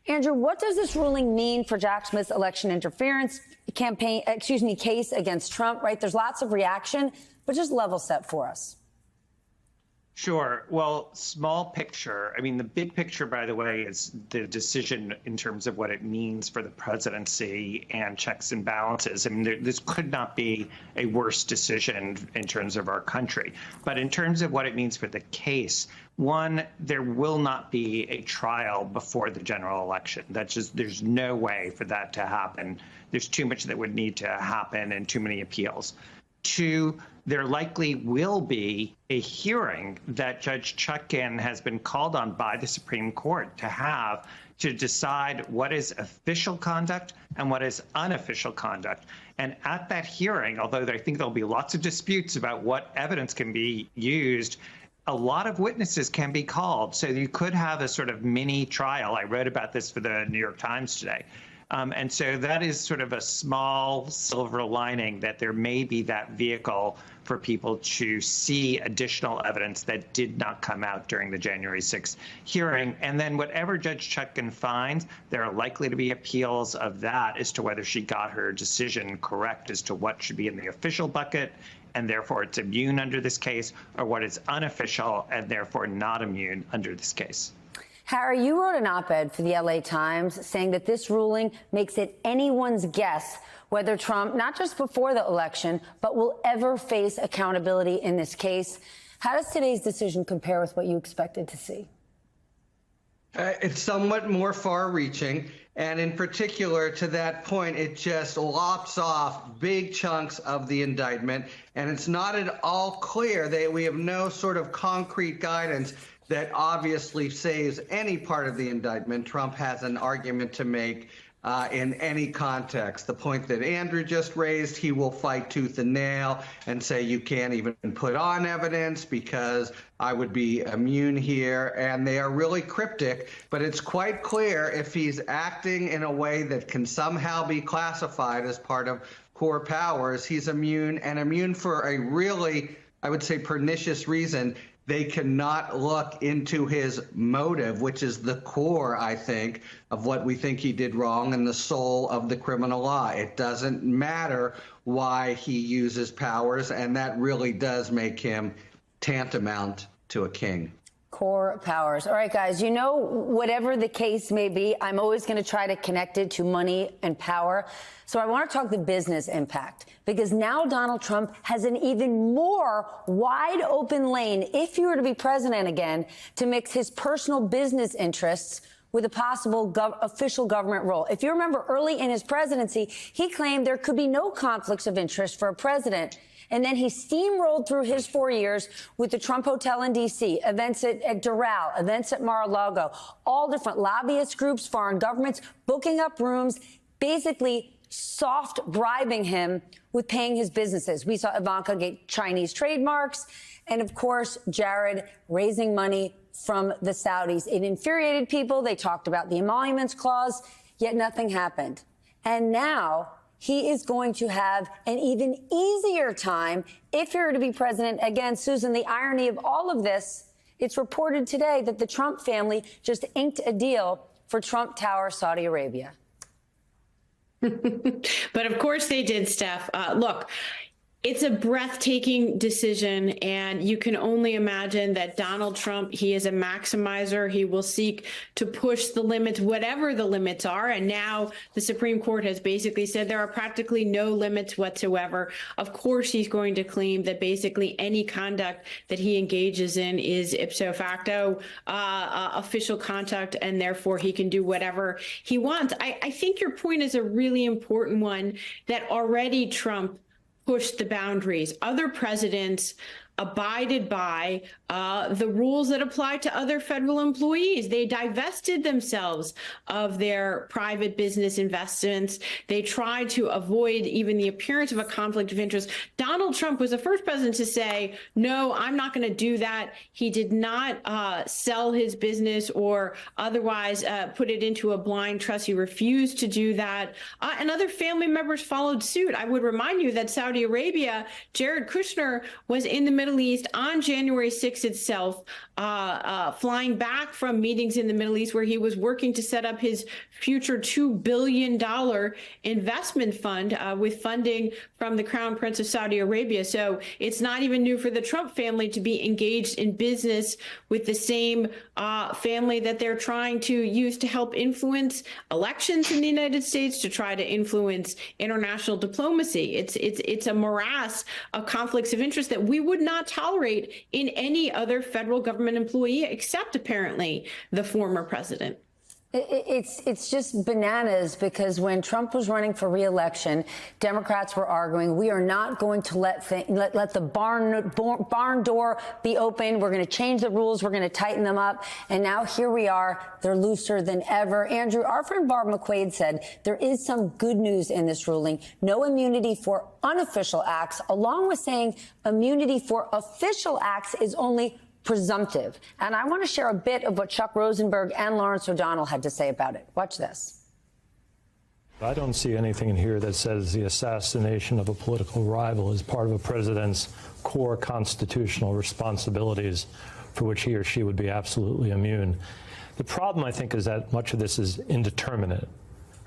Andrew, what does this ruling mean for Jack Smith's election interference case against Trump, right? There's lots of reaction, but just level set for us. Sure. Well, small picture. I mean, the big picture, by the way, is the decision in terms of what it means for the presidency and checks and balances. I mean, this could not be a worse decision in terms of our country. But in terms of what it means for the case, one, there will not be a trial before the general election. That's just, there's no way for that to happen. There's too much that would need to happen and too many appeals. Two, there likely will be a hearing that Judge Chutkan has been called on by the Supreme Court to have to decide what is official conduct and what is unofficial conduct. And at that hearing, although I think there'll be lots of disputes about what evidence can be used, a lot of witnesses can be called. So you could have a sort of mini trial. I wrote about this for the New York Times today. And so that is sort of a small silver lining, that there may be that vehicle for people to see additional evidence that did not come out during the January 6th hearing. And then whatever Judge Chutkan finds, there are likely to be appeals of that as to whether she got her decision correct as to what should be in the official bucket, and therefore it's immune under this case, or what is unofficial and therefore not immune under this case. Harry, you wrote an op-ed for the LA Times saying that this ruling makes it anyone's guess whether Trump, not just before the election, but will ever face accountability in this case. How does today's decision compare with what you expected to see? It's somewhat more far-reaching, and in particular, to that point, it just lops off big chunks of the indictment, and it's not at all clear that we have no sort of concrete guidance that obviously saves any part of the indictment. Trump has an argument to make in any context. The point that Andrew just raised, he will fight tooth and nail and say you can't even put on evidence because I would be immune here. And they are really cryptic, but it's quite clear if he's acting in a way that can somehow be classified as part of core powers, he's immune, and immune for a really, I would say, pernicious reason. They cannot look into his motive, which is the core, I think, of what we think he did wrong and the soul of the criminal law. It doesn't matter why he uses powers, and that really does make him tantamount to a king. Core powers. All right, guys, you know, whatever the case may be, I'm always going to try to connect it to money and power. So I want to talk the business impact, because now Donald Trump has an even more wide open lane, if he were to be president again, to mix his personal business interests with a possible official government role. If you remember, early in his presidency, he claimed there could be no conflicts of interest for a president. And then he steamrolled through his 4 years with the Trump Hotel in D.C., events at Doral, events at Mar-a-Lago, all different lobbyist groups, foreign governments, booking up rooms, basically soft bribing him with paying his businesses. We saw Ivanka get Chinese trademarks, and of course, Jared raising money from the Saudis. It infuriated people. They talked about the emoluments clause, yet nothing happened. And now he is going to have an even easier time if he were to be president again. Susan, the irony of all of this, it's reported today that the Trump family just inked a deal for Trump Tower, Saudi Arabia. But of course they did, Steph. Look, it's a breathtaking decision, and you can only imagine that Donald Trump, he is a maximizer. He will seek to push the limits, whatever the limits are. And now the Supreme Court has basically said there are practically no limits whatsoever. Of course, he's going to claim that basically any conduct that he engages in is ipso facto official conduct, and therefore he can do whatever he wants. I think your point is a really important one, that already Trump pushed the boundaries. Other presidents abided by the rules that apply to other federal employees. They divested themselves of their private business investments. They tried to avoid even the appearance of a conflict of interest. Donald Trump was the first president to say, no, I'm not going to do that. He did not sell his business or otherwise put it into a blind trust. He refused to do that. And other family members followed suit. I would remind you that Saudi Arabia, Jared Kushner was in the Middle East on January 6th contradicts itself, flying back from meetings in the Middle East where he was working to set up his future $2 billion investment fund with funding from the Crown Prince of Saudi Arabia. So it's not even new for the Trump family to be engaged in business with the same family that they're trying to use to help influence elections in the United States, to try to influence international diplomacy. It's a morass of conflicts of interest that we would not tolerate in any other federal government employee, except apparently the former president. It's just bananas, because when Trump was running for re-election, Democrats were arguing, we are not going to let the barn door be open. We're going to change the rules. We're going to tighten them up. And now here we are. They're looser than ever. Andrew, our friend Barb McQuaid said there is some good news in this ruling. No immunity for unofficial acts, along with saying immunity for official acts is only presumptive. And I want to share a bit of what Chuck Rosenberg and Lawrence O'Donnell had to say about it. Watch this. I don't see anything in here that says the assassination of a political rival is part of a president's core constitutional responsibilities for which he or she would be absolutely immune. The problem, I think, is that much of this is indeterminate,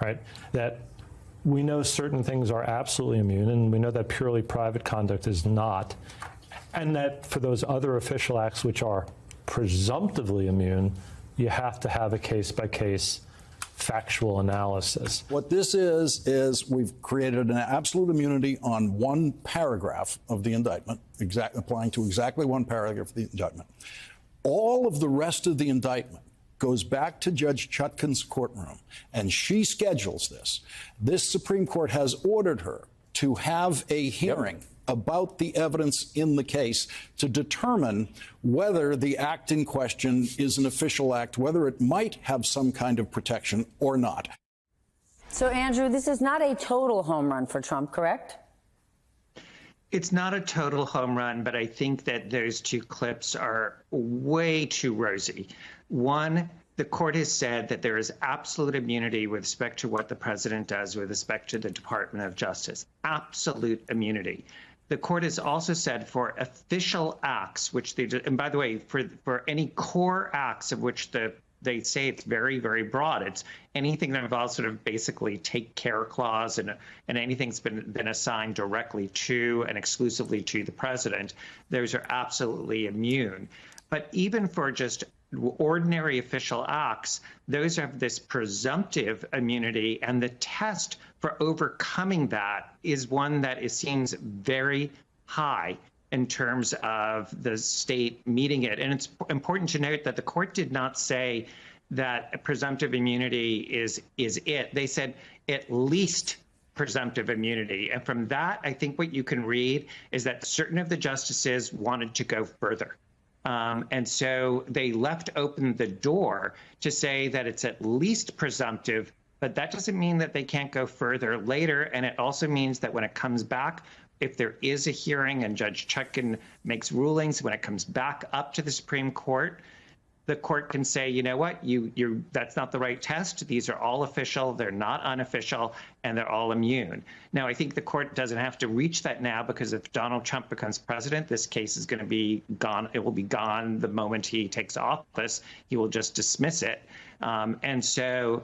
right? That we know certain things are absolutely immune, and we know that purely private conduct is not. And that for those other official acts which are presumptively immune, you have to have a case-by-case factual analysis. What this is we've created an absolute immunity on one paragraph of the indictment, applying to exactly one paragraph of the indictment. All of the rest of the indictment goes back to Judge Chutkan's courtroom, and she schedules this. This Supreme Court has ordered her to have a hearing about the evidence in the case to determine whether the act in question is an official act, whether it might have some kind of protection or not. So, Andrew, this is not a total home run for Trump, correct? It's not a total home run, but I think that those two clips are way too rosy. One, the court has said that there is absolute immunity with respect to what the president does with respect to the Department of Justice. Absolute immunity. The court has also said for official acts, which they do, and by the way, for any core acts of which they say it's very, very broad. It's anything that involves sort of basically take care clause and anything's been assigned directly to and exclusively to the president. Those are absolutely immune. But even for just ordinary official acts, those have this presumptive immunity, and the test for overcoming that is one that seems very high in terms of the state meeting it. And it's important to note that the court did not say that presumptive immunity is it. They said at least presumptive immunity. And from that, I think what you can read is that certain of the justices wanted to go further. And so they left open the door to say that it's at least presumptive, but that doesn't mean that they can't go further later. And it also means that when it comes back, if there is a hearing and Judge Chutkan makes rulings, when it comes back up to the Supreme Court, the court can say, you know what, that's not the right test. These are all official, they're not unofficial, and they're all immune. Now, I think the court doesn't have to reach that now, because if Donald Trump becomes president, this case is going to be gone. It will be gone the moment he takes office. He will just dismiss it. And so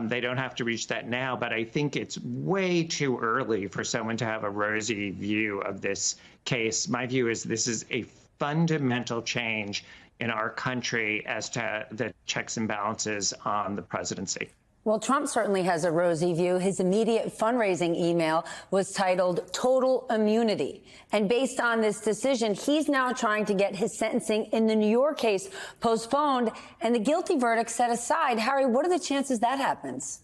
they don't have to reach that now, but I think it's way too early for someone to have a rosy view of this case. My view is this is a fundamental change in our country as to the checks and balances on the presidency. Well, Trump certainly has a rosy view. His immediate fundraising email was titled Total Immunity. And based on this decision, he's now trying to get his sentencing in the New York case postponed and the guilty verdict set aside. Harry, what are the chances that happens?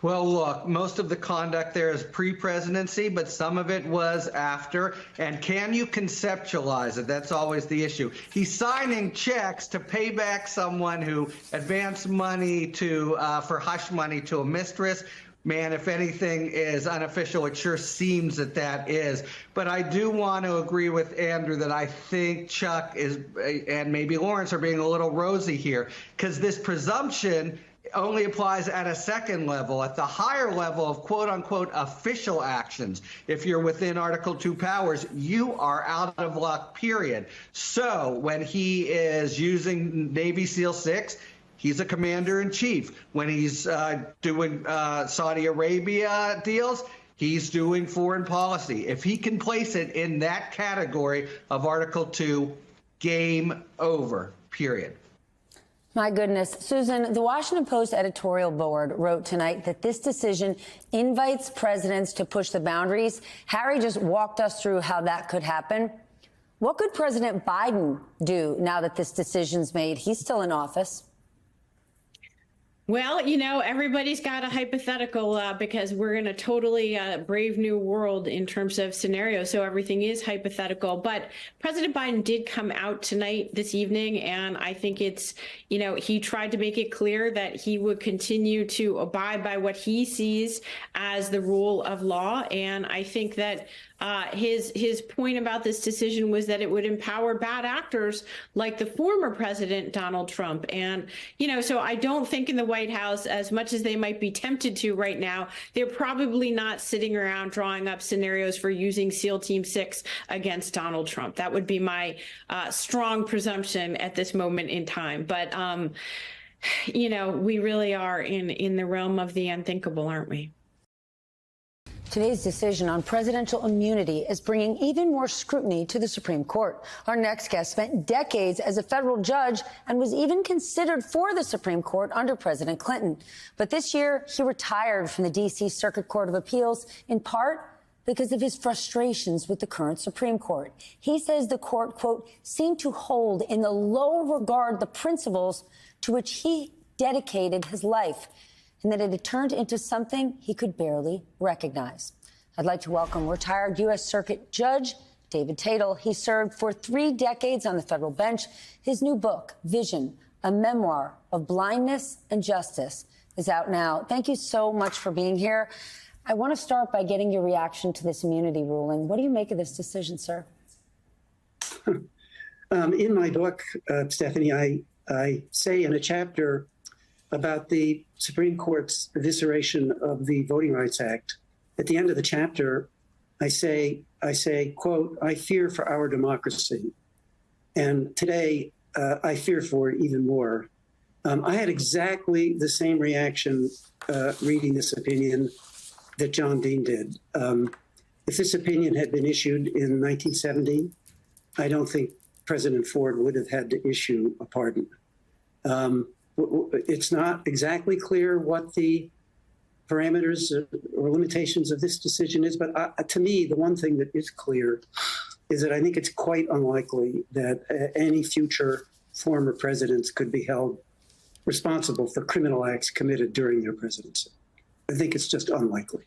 Well, look, most of the conduct there is pre-presidency, but some of it was after. And can you conceptualize it? That's always the issue. He's signing checks to pay back someone who advanced money for hush money to a mistress. Man, if anything is unofficial, it sure seems that is. But I do want to agree with Andrew that I think Chuck and maybe Lawrence are being a little rosy here, because this presumption only applies at a second level. At the higher level of quote unquote official actions, if you're within Article 2 powers, you are out of luck, period. So when he is using Navy SEAL 6, he's a commander in chief. When he's doing Saudi Arabia deals, he's doing foreign policy. If he can place it in that category of Article 2, game over, period. My goodness. Susan, the Washington Post editorial board wrote tonight that this decision invites presidents to push the boundaries. Harry just walked us through how that could happen. What could President Biden do now that this decision's made? He's still in office. Well, you know, everybody's got a hypothetical because we're in a totally brave new world in terms of scenarios. So everything is hypothetical. But President Biden did come out tonight, this evening, and I think it's, you know, he tried to make it clear that he would continue to abide by what he sees as the rule of law. And I think that his point about this decision was that it would empower bad actors like the former president, Donald Trump. And, you know, so I don't think in the White House, as much as they might be tempted to right now, they're probably not sitting around drawing up scenarios for using SEAL Team 6 against Donald Trump. That would be my strong presumption at this moment in time. But, you know, we really are in the realm of the unthinkable, aren't we? Today's decision on presidential immunity is bringing even more scrutiny to the Supreme Court. Our next guest spent decades as a federal judge and was even considered for the Supreme Court under President Clinton. But this year, he retired from the D.C. Circuit Court of Appeals, in part because of his frustrations with the current Supreme Court. He says the court, quote, seemed to hold in the low regard the principles to which he dedicated his life, and that it had turned into something he could barely recognize. I'd like to welcome retired U.S. Circuit Judge David Tatel. He served for 3 decades on the federal bench. His new book, Vision, a memoir of blindness and justice, is out now. Thank you so much for being here. I want to start by getting your reaction to this immunity ruling. What do you make of this decision, sir? In my book, Stephanie, I say in a chapter about the Supreme Court's evisceration of the Voting Rights Act. At the end of the chapter, I say, quote, I fear for our democracy. And today, I fear for it even more. I had exactly the same reaction reading this opinion that John Dean did. If this opinion had been issued in 1970, I don't think President Ford would have had to issue a pardon. It's not exactly clear what the parameters or limitations of this decision is, but to me, the one thing that is clear is that I think it's quite unlikely that any future former presidents could be held responsible for criminal acts committed during their presidency. I think it's just unlikely.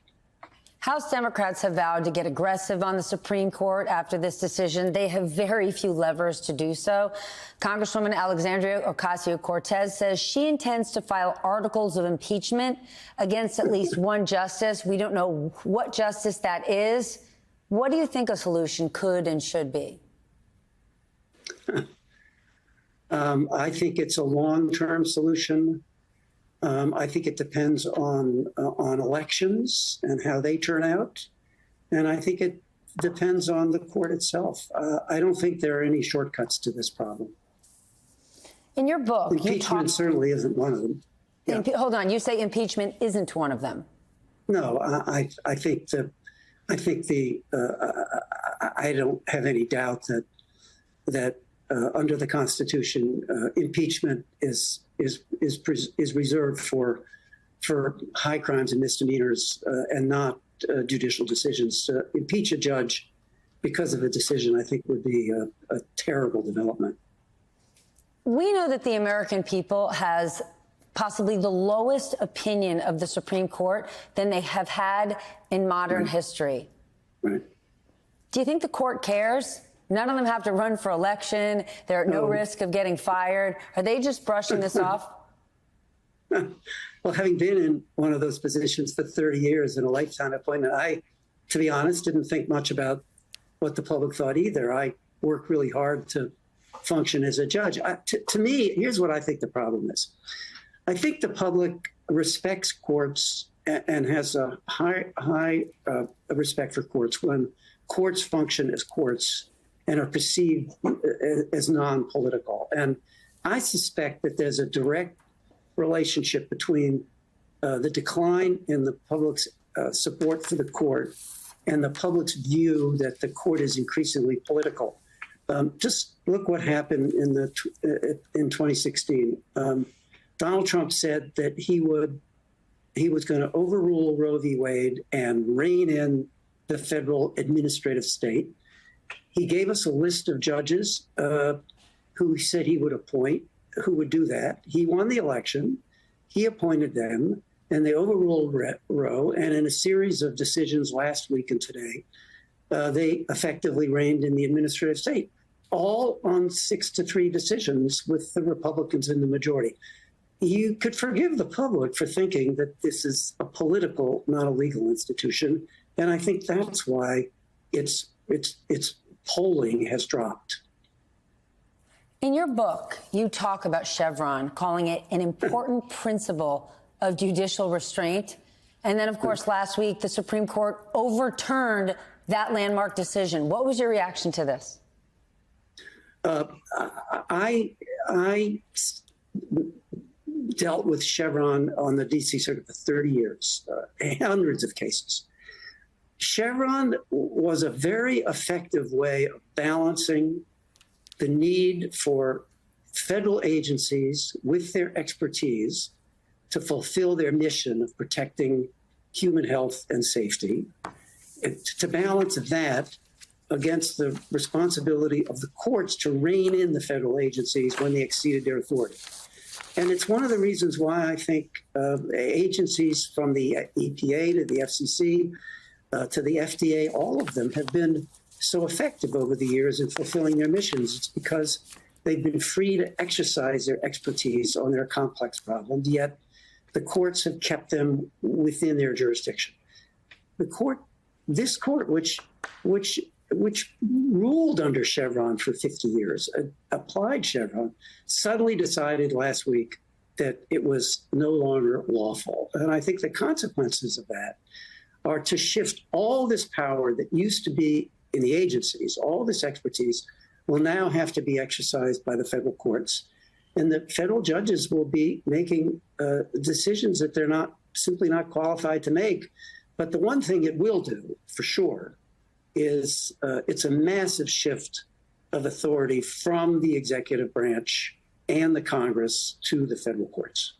House Democrats have vowed to get aggressive on the Supreme Court after this decision. They have very few levers to do so. Congresswoman Alexandria Ocasio-Cortez says she intends to file articles of impeachment against at least one justice. We don't know what justice that is. What do you think a solution could and should be? I think it's a long-term solution. I think it depends on elections and how they turn out. And I think it depends on the court itself. I don't think there are any shortcuts to this problem. In your book, impeachment certainly isn't one of them. Yeah. Hold on, you say impeachment isn't one of them. No, I don't have any doubt that under the Constitution, impeachment is reserved for high crimes and misdemeanors and not judicial decisions. To impeach a judge because of a decision, I think, would be a terrible development. We know that the American people has possibly the lowest opinion of the Supreme Court than they have had in modern history. Right. Do you think the court cares? None of them have to run for election. They're at no risk of getting fired. Are they just brushing this off? Well, having been in one of those positions for 30 years in a lifetime appointment, I, to be honest, didn't think much about what the public thought either. I worked really hard to function as a judge. To me, here's what I think the problem is. I think the public respects courts and has a high respect for courts when courts function as courts and are perceived as non-political. And I suspect that there's a direct relationship between the decline in the public's support for the court and the public's view that the court is increasingly political. Just look what happened in 2016. Donald Trump said that he was going to overrule Roe v. Wade and rein in the federal administrative state. He gave us a list of judges who he said he would appoint, who would do that. He won the election. He appointed them, and they overruled Roe. And in a series of decisions last week and today, they effectively reigned in the administrative state, all on 6-3 decisions with the Republicans in the majority. You could forgive the public for thinking that this is a political, not a legal institution. And I think that's why its polling has dropped. In your book, you talk about Chevron, calling it an important principle of judicial restraint. And then, of course, last week, the Supreme Court overturned that landmark decision. What was your reaction to this? I dealt with Chevron on the D.C. Circuit for 30 years, hundreds of cases. Chevron was a very effective way of balancing the need for federal agencies with their expertise to fulfill their mission of protecting human health and safety, to balance that against the responsibility of the courts to rein in the federal agencies when they exceeded their authority. And it's one of the reasons why I think agencies from the EPA to the FCC to the FDA, all of them have been so effective over the years in fulfilling their missions. It's because they've been free to exercise their expertise on their complex problems, yet the courts have kept them within their jurisdiction. This court, which ruled under Chevron for 50 years, applied Chevron, suddenly decided last week that it was no longer lawful. And I think the consequences of that are to shift all this power that used to be in the agencies, all this expertise will now have to be exercised by the federal courts. And the federal judges will be making decisions that they're simply not qualified to make. But the one thing it will do, for sure, is it's a massive shift of authority from the executive branch and the Congress to the federal courts.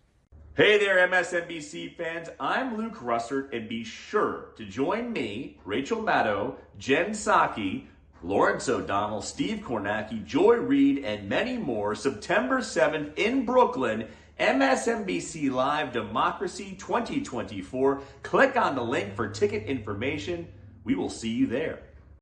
Hey there, MSNBC fans. I'm Luke Russert, and be sure to join me, Rachel Maddow, Jen Psaki, Lawrence O'Donnell, Steve Kornacki, Joy Reid, and many more September 7th in Brooklyn, MSNBC Live Democracy 2024. Click on the link for ticket information. We will see you there.